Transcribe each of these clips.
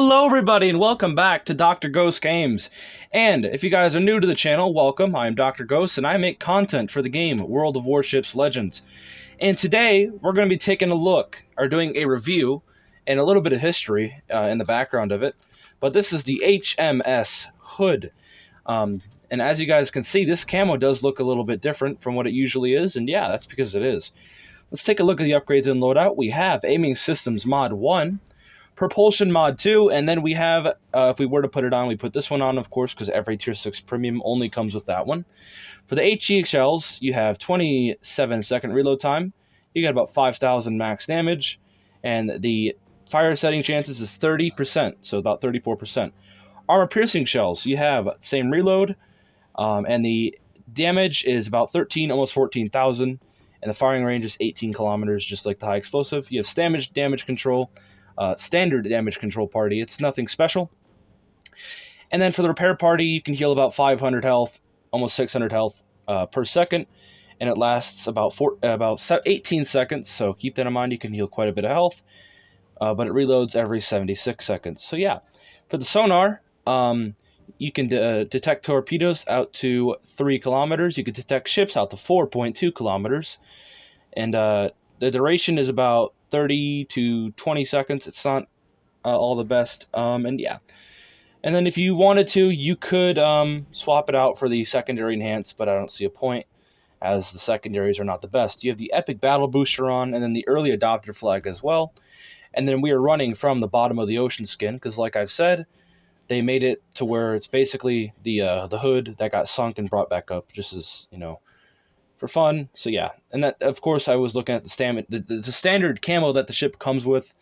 Hello everybody and welcome back to Dr. Ghost Games. And if you guys are new to the channel, welcome. I'm Dr. Ghost and I make content for the game World of Warships Legends. And today we're going to be taking a look, or doing a review, and a little bit of history in the background of it. But this is the H.M.S Hood. And as you guys can see, this camo does look a little bit different from what it usually is, and yeah, that's because it is. Let's take a look at the upgrades in Loadout. We have Aiming Systems Mod 1, Propulsion Mod 2, and then we have, if we were to put it on, we put this one on, of course, because every Tier 6 Premium only comes with that one. For the HE shells, you have 27-second reload time, you got about 5,000 max damage, and the fire setting chances is 30%, so about 34%. Armor piercing shells, you have same reload, and the damage is about 13, almost 14,000, and the firing range is 18 kilometers, just like the high explosive. You have damage control, standard damage control party. It's nothing special. And then for the repair party, you can heal about 500 health, almost 600 health per second, and it lasts about 18 seconds. So keep that in mind. You can heal quite a bit of health, but it reloads every 76 seconds. So yeah, for the sonar, you can detect torpedoes out to 3 kilometers. You can detect ships out to 4.2 kilometers, and the duration is about 30 to 20 seconds. It's not all the best, and yeah. And then if you wanted to, you could swap it out for the secondary enhance, but I don't see a point, as the secondaries are not the best. You have the Epic Battle Booster on, and then the Early Adopter flag as well. And then we are running from the bottom of the ocean skin, because like I've said, they made it to where it's basically the hood that got sunk and brought back up, just as, you know, for fun. So yeah, and that, of course, I was looking at the standard camo that the ship comes with.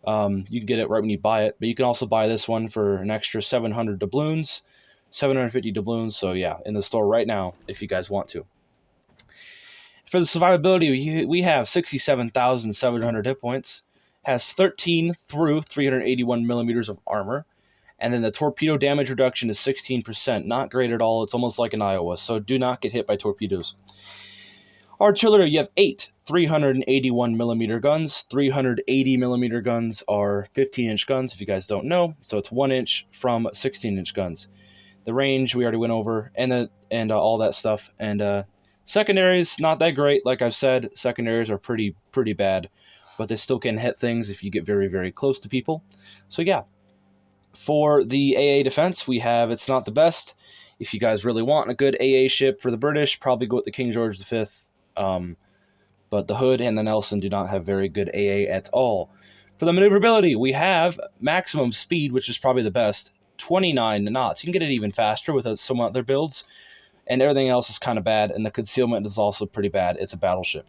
You can get it right when you buy it, but you can also buy this one for an extra 700 doubloons, 750 doubloons. So yeah, in the store right now if you guys want to. For the survivability, we have 67,700 hit points, has 13 through 381 millimeters of armor. And then the torpedo damage reduction is 16%. Not great at all. It's almost like an Iowa, so do not get hit by torpedoes. Artillery, you have 8 381mm guns. 380mm guns are 15-inch guns, if you guys don't know. So it's 1 inch from 16-inch guns. The range, we already went over, and all that stuff. And secondaries, not that great. Like I've said, secondaries are pretty bad. But they still can hit things if you get very, very close to people. So yeah. For the AA defense, we have, it's not the best. If you guys really want a good AA ship for the British, probably go with the King George V. But the Hood and the Nelson do not have very good AA at all. For the maneuverability, we have maximum speed, which is probably the best, 29 knots. You can get it even faster with some other builds. And everything else is kind of bad, and the concealment is also pretty bad. It's a battleship.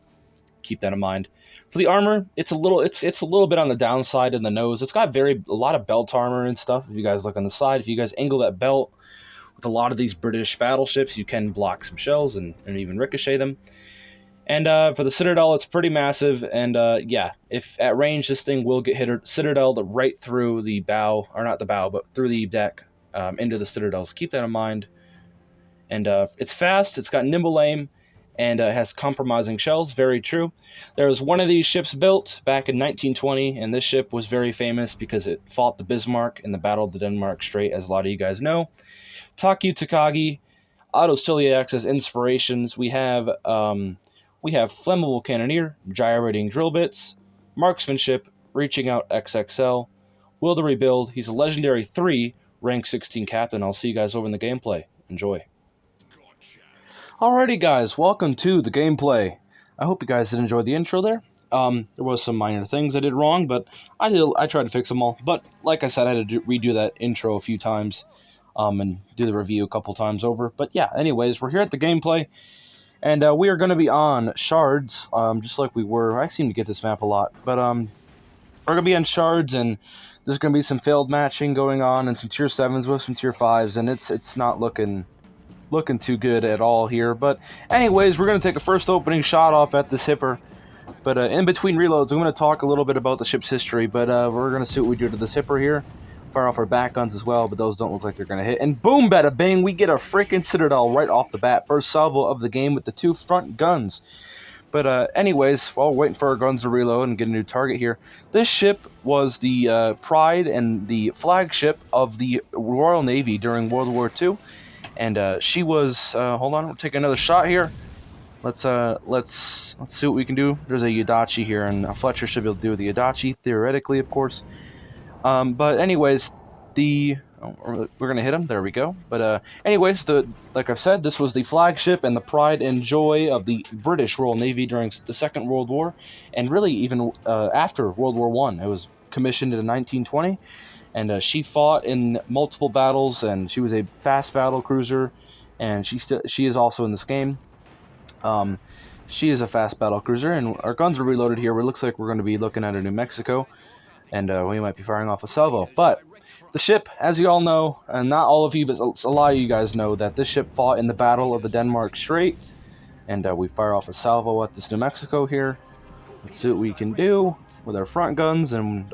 Keep that in mind. For the armor, it's a little bit on the downside in the nose. It's got a lot of belt armor and stuff. If you guys look on the side, if you guys angle that belt with a lot of these British battleships, you can block some shells and even ricochet them. And for the Citadel, it's pretty massive. And yeah, if at range, this thing will get Citadeled right through the bow, or not the bow, but through the deck into the Citadels. Keep that in mind. And it's fast. It's got nimble aim. And has compromising shells, very true. There was one of these ships built back in 1920, and this ship was very famous because it fought the Bismarck in the Battle of the Denmark Strait, as a lot of you guys know. Takyu Takagi, Otto Ciliax as inspirations. We have flammable cannoneer, gyrating drill bits, marksmanship, reaching out XXL, will to rebuild. He's a legendary 3, rank 16 captain. I'll see you guys over in the gameplay. Enjoy. Alrighty guys, welcome to the gameplay. I hope you guys did enjoy the intro there. There was some minor things I did wrong, but I tried to fix them all. But like I said, I had to redo that intro a few times and do the review a couple times over. But yeah, anyways, we're here at the gameplay, and we are going to be on Shards, just like we were. I seem to get this map a lot, but we're going to be on Shards, and there's going to be some failed matching going on, and some Tier 7s with some Tier 5s, and it's not looking too good at all here. But anyways, we're going to take a first opening shot off at this hipper. But in between reloads, I'm going to talk a little bit about the ship's history, but we're going to see what we do to this hipper here. Fire off our back guns as well, but those don't look like they're going to hit. And boom, bada bing, we get a freaking Citadel right off the bat. First salvo of the game with the 2 front guns. But anyways, while we're waiting for our guns to reload and get a new target here, this ship was the pride and the flagship of the Royal Navy during World War II, and she was. Hold on, we'll take another shot here. Let's see what we can do. There's a Yadachi here, and Fletcher should be able to do the Yadachi theoretically, of course. But anyways, we're gonna hit him. There we go. But anyways, like I've said, this was the flagship and the pride and joy of the British Royal Navy during the Second World War, and really even after World War One. It was commissioned in 1920, and she fought in multiple battles, and she was a fast battle cruiser, and she is also in this game. She is a fast battle cruiser, and our guns are reloaded here. It looks like we're going to be looking at a New Mexico, and we might be firing off a salvo. But the ship, as you all know, and not all of you, but a lot of you guys know, that this ship fought in the Battle of the Denmark Strait, and we fire off a salvo at this New Mexico here. Let's see what we can do with our front guns, and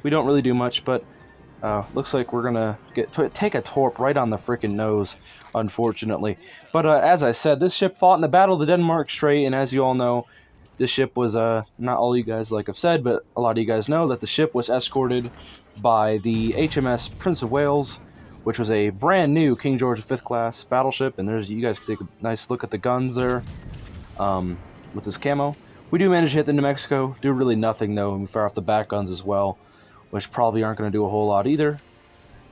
we don't really do much, but looks like we're gonna take a torp right on the freaking nose, unfortunately. But as I said, this ship fought in the Battle of the Denmark Strait, and as you all know, this ship was, not all you guys like I've said, but a lot of you guys know that the ship was escorted by the HMS Prince of Wales, which was a brand new King George V class battleship, and you guys can take a nice look at the guns there with this camo. We do manage to hit the New Mexico, do really nothing though, and we fire off the back guns as well, which probably aren't going to do a whole lot either.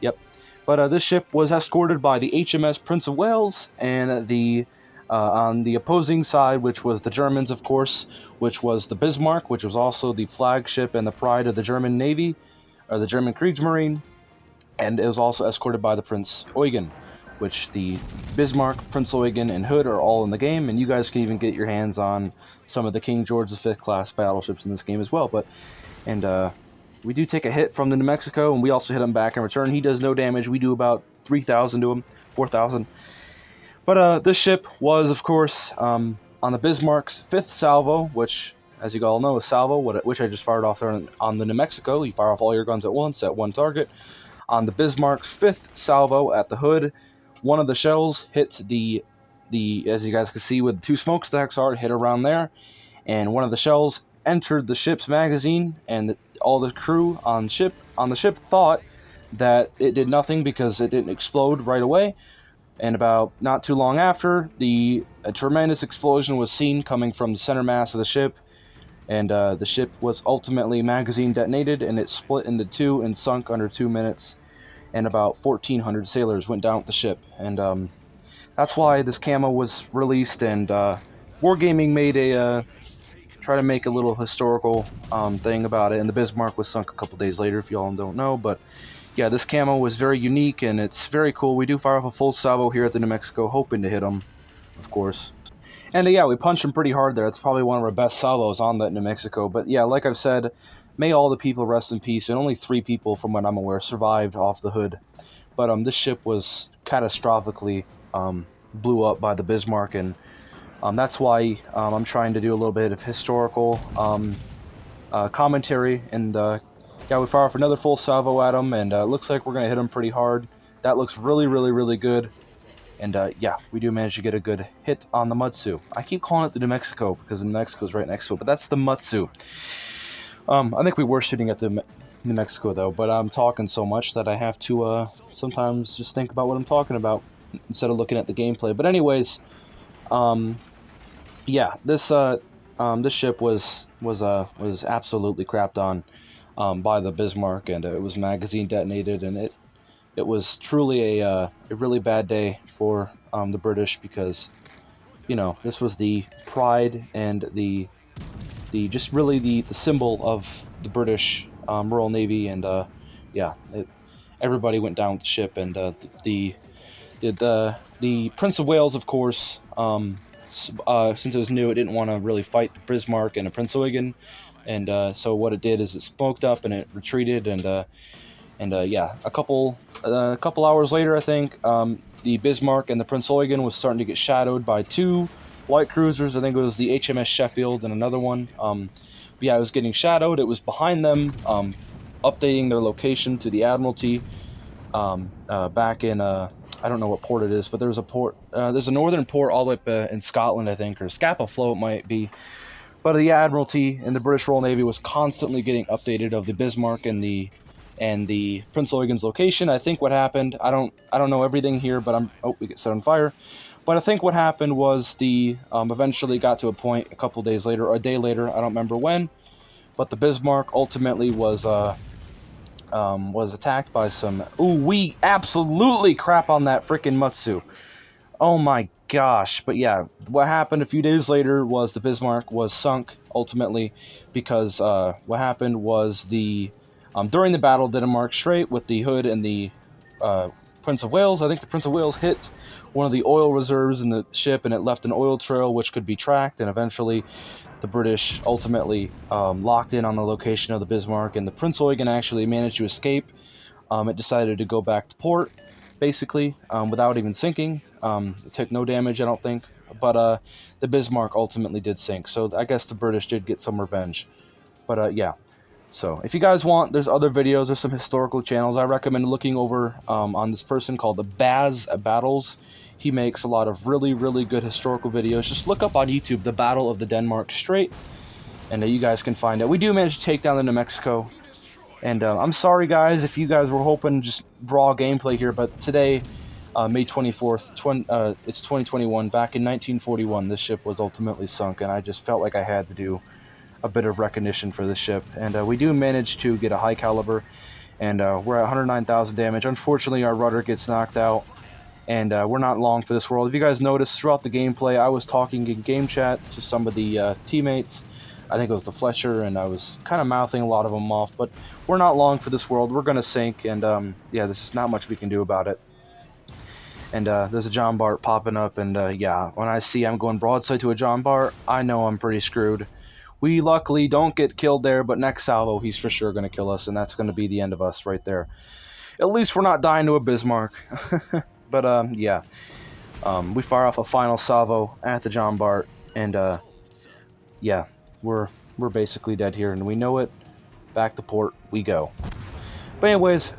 Yep. But this ship was escorted by the HMS Prince of Wales, and on the opposing side, which was the Germans, of course, which was the Bismarck, which was also the flagship and the pride of the German Navy, or the German Kriegsmarine, and it was also escorted by the Prince Eugen, which the Bismarck, Prince Eugen, and Hood are all in the game, and you guys can even get your hands on some of the King George V class battleships in this game as well. We do take a hit from the New Mexico, and we also hit him back in return. He does no damage. We do about 3,000 to him, 4,000. But this ship was, of course, on the Bismarck's 5th salvo, which, as you all know, is salvo, which I just fired off there on the New Mexico. You fire off all your guns at once at one target. On the Bismarck's 5th salvo at the Hood, one of the shells hit the as you guys can see with the 2 smokestacks are, hit around there, and one of the shells entered the ship's magazine, and all the crew on the ship thought that it did nothing because it didn't explode right away. And about not too long after, a tremendous explosion was seen coming from the center mass of the ship, and the ship was ultimately magazine detonated, and it split into 2 and sunk under 2 minutes, and about 1,400 sailors went down with the ship. And that's why this camo was released, and Wargaming made try to make a little historical thing about it, and the Bismarck was sunk a couple days later, if you all don't know. But yeah, this camo was very unique, and it's very cool. We do fire off a full salvo here at the New Mexico, hoping to hit them, of course. And yeah, we punched him pretty hard there. It's probably one of our best salvos on that New Mexico. But yeah, like I've said, may all the people rest in peace, and only 3 people, from what I'm aware, survived off the Hood. But this ship was catastrophically blew up by the Bismarck, and that's why I'm trying to do a little bit of historical commentary. And yeah, we fire off another full salvo at him, and it looks like we're going to hit him pretty hard. That looks really, really, really good. And yeah, we do manage to get a good hit on the Mutsu. I keep calling it the New Mexico because the New Mexico is right next to it, but that's the Mutsu. I think we were shooting at the New Mexico, though, but I'm talking so much that I have to sometimes just think about what I'm talking about instead of looking at the gameplay. But anyways, yeah, this ship was absolutely crapped on by the Bismarck, and it was magazine detonated, and it was truly a really bad day for the British, because, you know, this was the pride and the just really the symbol of the British Royal Navy, and yeah, everybody went down with the ship, and the Prince of Wales, of course, since it was new, it didn't want to really fight the Bismarck and the Prince Eugen, and so what it did is it smoked up and it retreated, and yeah, a couple hours later, I think, the Bismarck and the Prince Eugen was starting to get shadowed by 2 light cruisers. I think it was the HMS Sheffield and another one. But yeah, it was getting shadowed. It was behind them, updating their location to the Admiralty. back in I don't know what port it is, but there's a port. There's a northern port all the way up in Scotland, I think, or Scapa Flow it might be. But the Admiralty and the British Royal Navy was constantly getting updated of the Bismarck and the Prince Eugen's location. I think what happened, I don't know everything here, but we get set on fire. But I think what happened was the eventually got to a point a couple days later, or a day later, I don't remember when, but the Bismarck ultimately was attacked by some. Ooh, we absolutely crap on that freaking Mutsu. Oh my gosh. But yeah, what happened a few days later was the Bismarck was sunk, ultimately, because what happened was during the Battle of Denmark Strait with the Hood and the Prince of Wales, I think the Prince of Wales hit one of the oil reserves in the ship, and it left an oil trail which could be tracked, and eventually the British ultimately locked in on the location of the Bismarck, and the Prince Eugen actually managed to escape. It decided to go back to port, basically, without even sinking. It took no damage, I don't think, but the Bismarck ultimately did sink, so I guess the British did get some revenge. But yeah, so if you guys want, there's other videos, there's some historical channels. I recommend looking over on this person called the Baz Battles. He makes a lot of really, really good historical videos. Just look up on YouTube, the Battle of the Denmark Strait, and you guys can find it. We do manage to take down the New Mexico. And I'm sorry, guys, if you guys were hoping just raw gameplay here, but today, May 24th, it's 2021, back in 1941, this ship was ultimately sunk, and I just felt like I had to do a bit of recognition for this ship. And we do manage to get a high caliber, and we're at 109,000 damage. Unfortunately, our rudder gets knocked out, and we're not long for this world. If you guys noticed, throughout the gameplay, I was talking in game chat to some of the teammates. I think it was the Fletcher, and I was kind of mouthing a lot of them off, but we're not long for this world. We're going to sink, and yeah, there's just not much we can do about it. And there's a John Bart popping up, and yeah, when I see I'm going broadside to a John Bart, I know I'm pretty screwed. We luckily don't get killed there, but next salvo, he's for sure going to kill us, and that's going to be the end of us right there. At least we're not dying to a Bismarck. But yeah, we fire off a final salvo at the John Bart, and yeah, we're basically dead here, and we know it. Back to port we go. But anyways,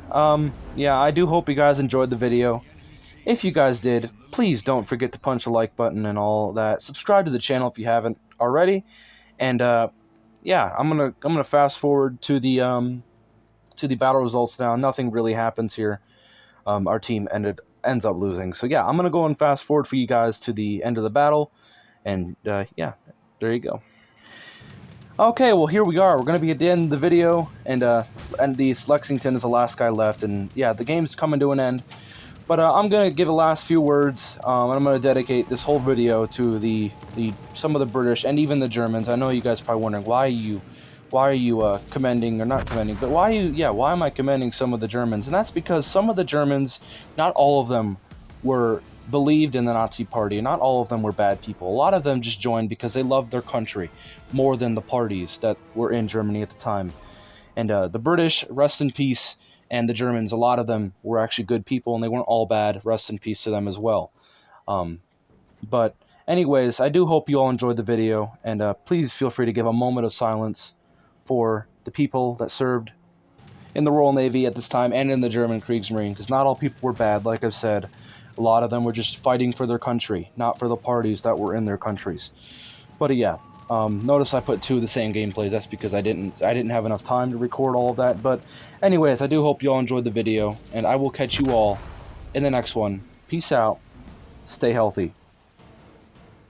yeah, I do hope you guys enjoyed the video. If you guys did, please don't forget to punch the like button and all that. Subscribe to the channel if you haven't already. And yeah, I'm gonna fast forward to the battle results now. Nothing really happens here. Our team ends up losing. So yeah, I'm gonna go and fast forward for you guys to the end of the battle. And yeah, there you go. Okay, well, here we are. We're going to be at the end of the video, and the Lexington is the last guy left, and yeah, the game's coming to an end. But I'm going to give the last few words, and I'm going to dedicate this whole video to some of the British and even the Germans. I know you guys are probably wondering, why are you commending, or not commending, but why am I commending some of the Germans? And that's because some of the Germans, not all of them were believed in the Nazi party. Not all of them were bad people. A lot of them just joined because they loved their country more than the parties that were in Germany at the time. And the British, rest in peace, and the Germans, a lot of them were actually good people, and they weren't all bad. Rest in peace to them as well. But anyways, I do hope you all enjoyed the video, and please feel free to give a moment of silence for the people that served in the Royal Navy at this time and in the German Kriegsmarine, because not all people were bad, like I've said. A lot of them were just fighting for their country, not for the parties that were in their countries. But yeah, notice I put 2 of the same gameplays. That's because I didn't have enough time to record all of that. But anyways, I do hope you all enjoyed the video, and I will catch you all in the next one. Peace out. Stay healthy.